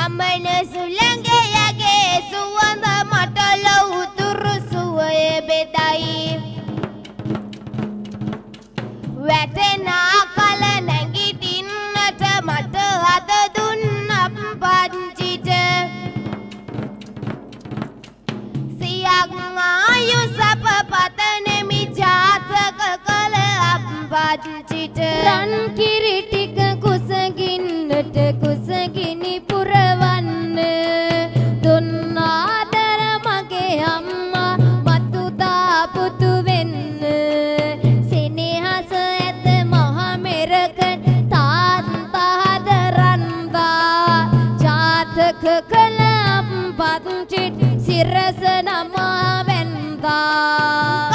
අමන සුළඟයගේ සුවඳ මට ලවුතුරු සුවය බෙදයි වැටෙන කල නැගිටින්නට මට අත දුන්න පංචිට සියක් ආයු සප පතනෙමි ජාතක කල අප්පංචිට රන් කිරි ටික කුසගින්නට කුසගිනි පුරවන්න දුන්න ආදර මගේ අම්මා මතුදා පුතු වෙන්න සෙනෙහස ඇත මහ මෙරක තාත්තාද රන්දා ජාතක කල අප්පංචිට සිරස නමා වෙන්දා